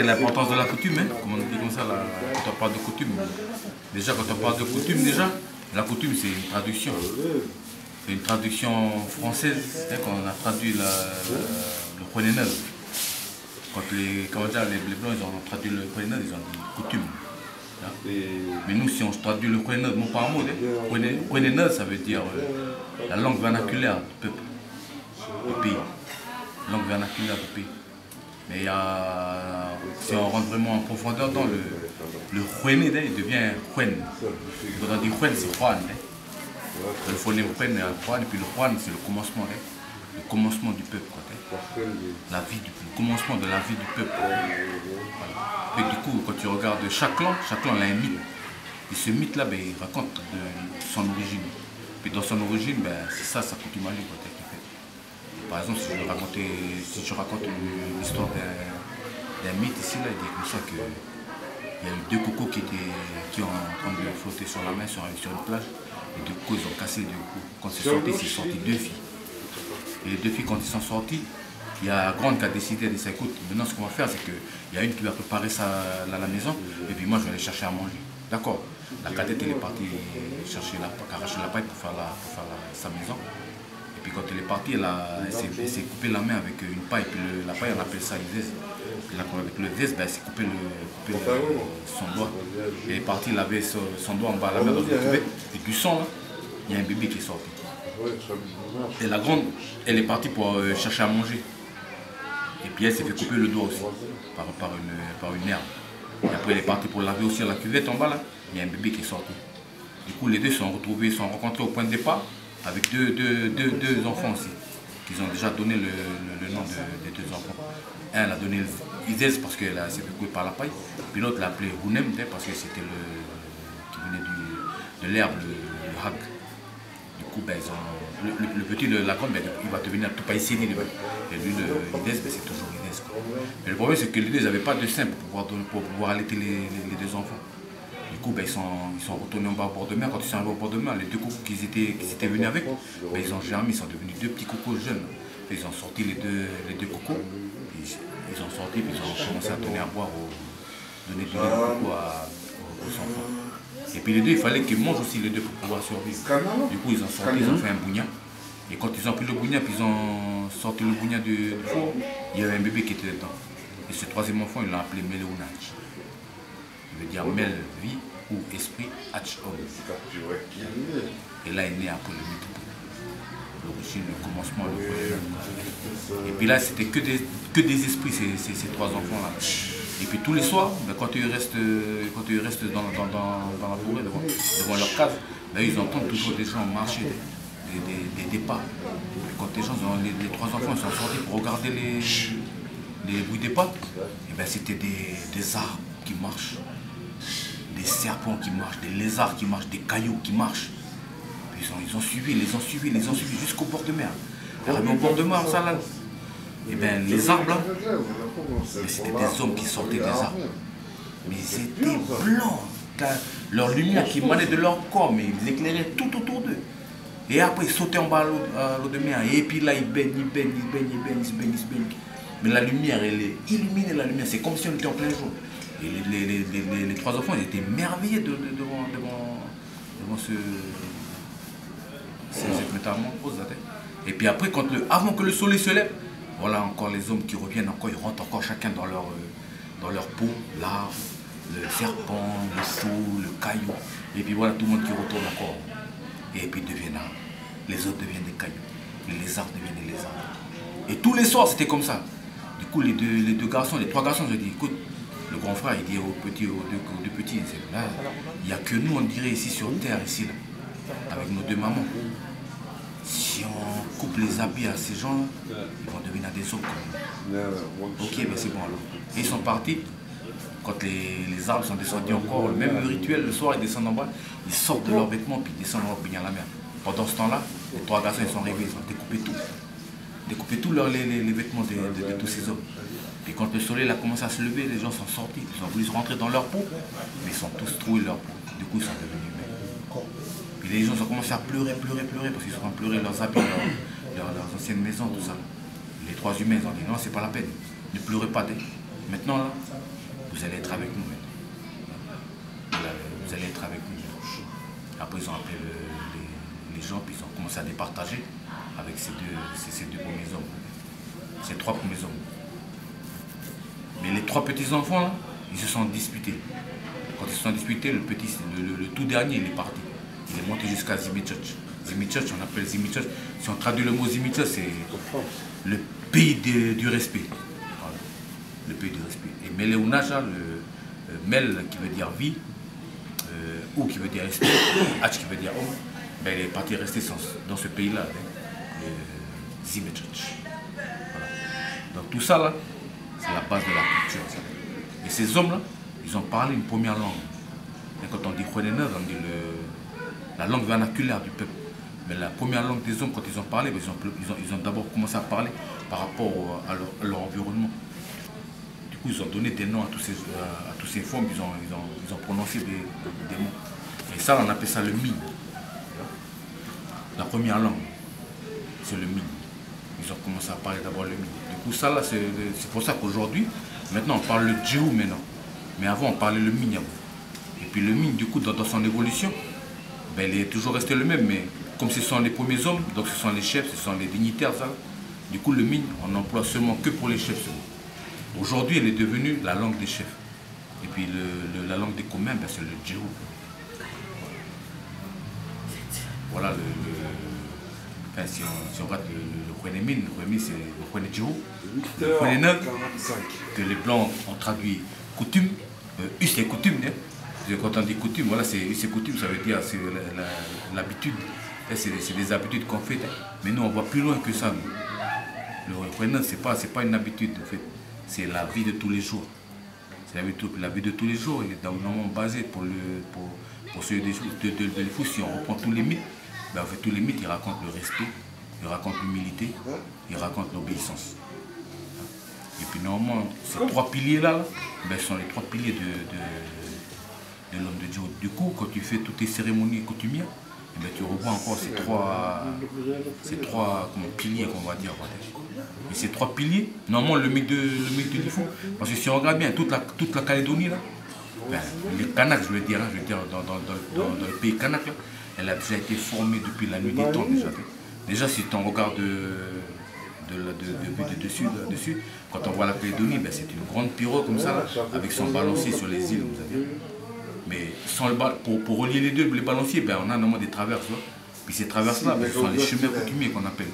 dit l'importance de la coutume, hein, comme on dit comme ça, quand on parle de coutume. Déjà, quand on parle de coutume, la coutume c'est une traduction. C'est une traduction française, hein, quand on a traduit le Khouénénez. Quand les Blancs ils ont traduit le Khouénénez, ils ont dit coutume. Hein. Mais nous, si on traduit le Khouénénez mot par mot, Khouénénez ça veut dire la langue vernaculaire du peuple, du pays. Langue vernaculaire du pays. Mais si on rentre vraiment en profondeur dans le Khouéné, il devient Khouén. Quand on dit Khouén, c'est Juan. Le phonème Khouén est Juan, et puis le Juan, c'est le commencement du peuple. Le commencement de la vie du peuple. Voilà. Et du coup, quand tu regardes chaque clan a un mythe. Et ce mythe-là, ben, il raconte de son origine. Puis dans son origine, ben, c'est ça, sa coutumerie. Par exemple, si je raconte l'histoire d'un mythe ici, là, il dit comme ça qu'il y a eu deux cocos qui sont en train de flotter sur la mer sur une plage. Les deux cocos, ils ont cassé les deux cocos. Quand c'est sorti deux filles. Et les deux filles, quand ils sont sortis, il y a la grande qui a décidé, elle dit, écoute, maintenant ce qu'on va faire, c'est qu'il y a une qui va préparer ça à la maison, et puis moi je vais aller chercher à manger. D'accord. La cadette, elle est partie arracher la paille pour faire sa maison. Et puis quand elle est partie, elle s'est coupé la main avec une paille, puis la paille, on appelle ça une veste. Avec le veste, ben, elle s'est coupé son doigt. Elle est partie, elle avait son doigt en bas, la main dans le cuvette, et du sang, là, il y a un bébé qui est sorti. Et la grande, elle est partie pour chercher à manger. Et puis elle s'est fait couper le doigt aussi, par une herbe. Et après elle est partie pour laver aussi à la cuvette en bas, là, il y a un bébé qui est sorti. Du coup les deux se sont rencontrés au point de départ avec deux enfants aussi, qu'ils ont déjà donné le nom des deux enfants. Un elle a donné Izez parce qu'elle s'est fait couper par la paille, puis l'autre l'a appelé Hounem parce que c'était qui venait de l'herbe, le hag. Du coup, ben, le petit de la grande, ben, il va devenir tout païsien. Et lui, l'Ides, ben, c'est toujours Ides. Mais le problème, c'est que les deux n'avaient pas de sein pour pouvoir allaiter les deux enfants. Du coup, ben, ils sont retournés en bas au bord de mer. Quand ils sont arrivés au bord de mer, les deux cocos qui étaient venus avec, ben, ils ont germé, ils sont devenus deux petits cocos jeunes. Ils ont sorti les deux cocos. Ils ont sorti, puis ils ont commencé à donner à boire, donner du lait de coco aux enfants. Et puis les deux, il fallait qu'ils mangent aussi les deux pour pouvoir survivre. Du coup, ils ont sorti, ils ont fait un bougna. Et quand ils ont pris le bougna, puis ils ont sorti le bougna du four, il y avait un bébé qui était dedans. Et ce troisième enfant, ils l'ont appelé Meleounach. Il veut dire Mel, vie, ou esprit, Hach, homme. Et là est né après le mythe. L'origine, le commencement, le premier. Et puis là, c'était que des esprits, ces trois enfants-là. Et puis tous les soirs, ben, quand ils restent dans la forêt, devant leur case, ben, ils entendent toujours des gens marcher, des pas. Et quand les trois enfants sont sortis pour regarder les bruits des pas, et ben, c'était des arbres qui marchent, des serpents qui marchent, des lézards qui marchent, des cailloux qui marchent. Ils ont suivi jusqu'au bord de mer. Arrivé au bord de mer, ça là. Et bien les arbres là, c'était des hommes qui sortaient des arbres. Mais ils étaient blancs. Leur lumière qui émanait de leur corps, mais ils éclairaient tout autour d'eux. Et après ils sautaient en bas à l'eau de mer. Et puis là ils baignent. Mais la lumière, elle est illuminée, la lumière. C'est comme si on était en plein jour. Et les trois enfants, ils étaient émerveillés devant cette métamorphose. Et puis après, avant que le soleil se lève, voilà encore les hommes qui reviennent encore, ils rentrent encore chacun dans leur peau, l'arbre, le serpent, le chou, le caillou. Et puis voilà tout le monde qui retourne encore. Et puis les autres deviennent des cailloux, les lézards deviennent des lézards. Et tous les soirs c'était comme ça. Du coup les trois garçons, je dis écoute, le grand frère il dit aux deux petits, là, il n'y a que nous on dirait ici sur terre, ici là, avec nos deux mamans. Si on coupe les habits à ces gens-là, ils vont devenir des hommes comme nous. Ok, mais c'est bon alors. Et ils sont partis. Quand les arbres sont descendus encore, le même rituel, le soir ils descendent en bas, ils sortent de leurs vêtements puis ils descendent en baignant la mer. Pendant ce temps-là, les trois garçons ils sont arrivés, ils ont découpé tout. Découpé tous les vêtements de tous ces hommes. Et quand le soleil a commencé à se lever, les gens sont sortis, ils ont voulu se rentrer dans leur peau, mais ils sont tous troués leur peau. Du coup ils sont devenus humains. Et les gens ont commencé à pleurer, parce qu'ils ont pleuré leurs habits, leurs anciennes maisons, tout ça. Les trois humains, ils ont dit non, c'est pas la peine, ne pleurez pas. Maintenant, là, vous allez être avec nous maintenant. Voilà, vous allez être avec nous. Après, ils ont appelé les gens, puis ils ont commencé à départager avec ces deux premiers hommes. Ces 3 premiers hommes. Mais les 3 petits-enfants, là, ils se sont disputés. Quand ils se sont disputés, le tout dernier, il est parti. Il est monté jusqu'à Zimichurch. Zimichurch, on appelle Zimichurch. Si on traduit le mot Zimichurch, c'est le pays du respect. Voilà. Le pays du respect. Et Meleunaja, le Mel qui veut dire vie, ou qui veut dire respect, H qui veut dire homme, ben, il est parti rester dans ce pays-là, le Zimichurch. Voilà. Donc tout ça, là, c'est la base de la culture. Ça. Et ces hommes-là, ils ont parlé une première langue. Et quand on dit Khouénéna, on dit la langue vernaculaire du peuple. Mais la première langue des hommes, quand ils ont parlé, ils ont d'abord commencé à parler par rapport à leur environnement. Du coup, ils ont donné des noms à tous ces formes, ils ont prononcé des mots. Et ça, on appelle ça le mine. La première langue, c'est le mine. Ils ont commencé à parler d'abord le mine. Du coup, ça, là, c'est pour ça qu'aujourd'hui, maintenant, on parle le djihou maintenant. Mais avant, on parlait le mine. Et puis le mine, du coup, dans son évolution, ben, il est toujours resté le même. Mais comme ce sont les premiers hommes, donc ce sont les chefs, ce sont les dignitaires, ça. Du coup, le mine, on n'emploie seulement que pour les chefs. Aujourd'hui, elle est devenue la langue des chefs. Et puis la langue des communs, ben, c'est le djihou. Voilà enfin, si on regarde le Khouénémine, c'est le Khouéné djihou. Le Khouénéna, que les blancs ont traduit coutume, c'est coutume. Hein. Quand on dit coutume, voilà, c'est coutume, ça veut dire c'est l'habitude. C'est des habitudes qu'on fait. Mais nous, on va plus loin que ça. Le Khouénéna, c'est pas une habitude, en fait. C'est la vie de tous les jours. C'est la vie de tous les jours. Il est normalement basé pour ceux de fou. Si on reprend tous les mythes, ben, en fait, tous les mythes, ils racontent le respect, ils racontent l'humilité, ils racontent l'obéissance. Et puis normalement, ces 3 piliers-là, ben, sont les 3 piliers de l'homme de Dieu. Du coup, quand tu fais toutes tes cérémonies coutumières, eh ben, tu revois encore ces trois piliers qu'on va dire. Et ces 3 piliers, normalement le mythe de l'Ifou, parce que si on regarde bien toute la Calédonie, là, ben, les Kanaks, je veux dire dans le pays Kanak, là, elle a déjà été formée depuis la nuit des temps déjà. Déjà, si on regarde de dessus, quand on voit la Calédonie, ben, c'est une grande pirogue comme ça, là, avec son balancier sur les îles, vous savez. Mais sans pour relier les deux, les balanciers, ben, on a normalement des traverses. Là. Puis ces traverses-là, ben, ce sont les chemins coutumiers qu'on appelle.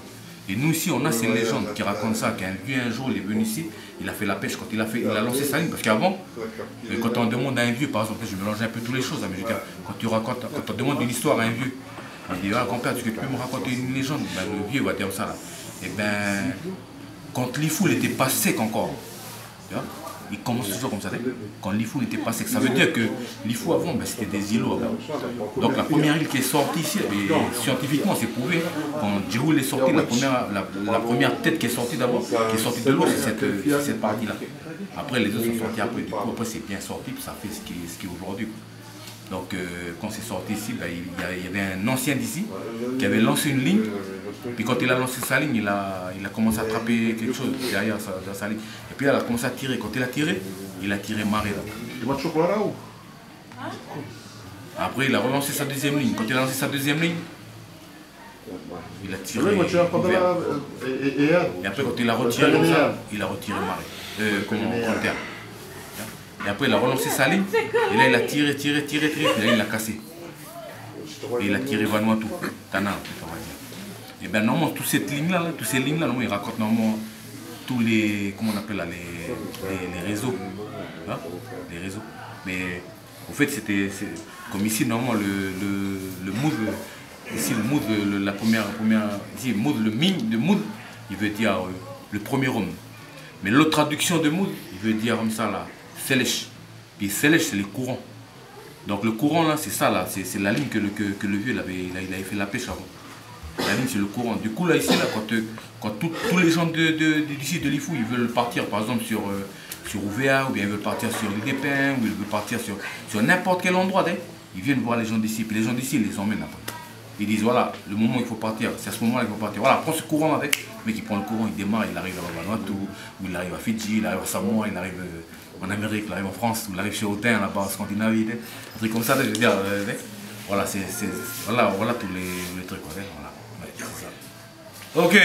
Et nous ici, on a ces légendes qui racontent ça, qu'un vieux un jour, il est venu ici, il a fait la pêche quand il a lancé sa ligne. Parce qu'avant, quand on demande à un vieux, par exemple, je mélange un peu toutes les choses, mais je veux dire, quand on demande une histoire à un vieux, il dit, ah grand-père, est-ce que tu peux me raconter une légende? Ben, le vieux va dire ça là. Et ben, quand l'Ifou était pas sec encore, tu vois, il commence toujours comme ça. Quand l'Ifou n'était pas sec, ça veut dire que l'Ifou avant, ben, c'était des îlots. Donc la première île qui est sortie ici, scientifiquement c'est prouvé, quand Djihou est sorti, la première tête qui est sortie d'abord, qui est sortie de l'eau, c'est cette partie-là. Après les autres sont sortis après, du coup après c'est bien sorti, puis ça fait ce qui est aujourd'hui. Donc quand c'est sorti ici, ben, il y avait un ancien d'ici qui avait lancé une ligne. Puis quand il a lancé sa ligne, il a commencé à attraper quelque chose derrière sa ligne. Et puis là, il a commencé à tirer. Quand il a tiré marée là. Après, il a relancé sa deuxième ligne. Quand il a lancé sa deuxième ligne, il a tiré ouvert. Et après, quand il a retiré comme ça, il a retiré marée. En terre. Et après, il a relancé sa ligne. Et là, il a tiré. Puis là, il a cassé. Et il a tiré Vanuatu. Tana, on va dire. Et bien normalement, toutes ces lignes-là, ils racontent normalement tous les, comment on appelle là, les réseaux. Hein, les réseaux. Mais au fait, comme ici, normalement, le mood, ici, le mood, la première, ici, le mine de mood, il veut dire le premier homme. Mais l'autre traduction de mood, il veut dire comme ça, là, Selesh. Puis Selesh, c'est les courants. Donc le courant, là, c'est ça, là, c'est la ligne que le vieux, il avait fait la pêche avant. La ligne, c'est le courant. Du coup, là, ici, là, quand tous les gens d'ici, de l'Ifou, ils veulent partir, par exemple, sur Ouvéa, ou bien ils veulent partir sur l'île des Pins, ou ils veulent partir sur n'importe quel endroit, ils viennent voir les gens d'ici. Puis les gens d'ici, ils les emmènent après. Ils disent, voilà, le moment où il faut partir, c'est à ce moment-là qu'il faut partir. Voilà, prends ce courant avec. Le mec, il prend le courant, il démarre, il arrive à Vanuatu, ou il arrive à Fidji, il arrive à Samoa, il arrive en Amérique, là, en France, on arrive chez Autun, là-bas en Scandinavie, un truc comme ça, je veux dire, voilà, voilà tous les trucs, voilà. Ouais, c'est ça. Ok.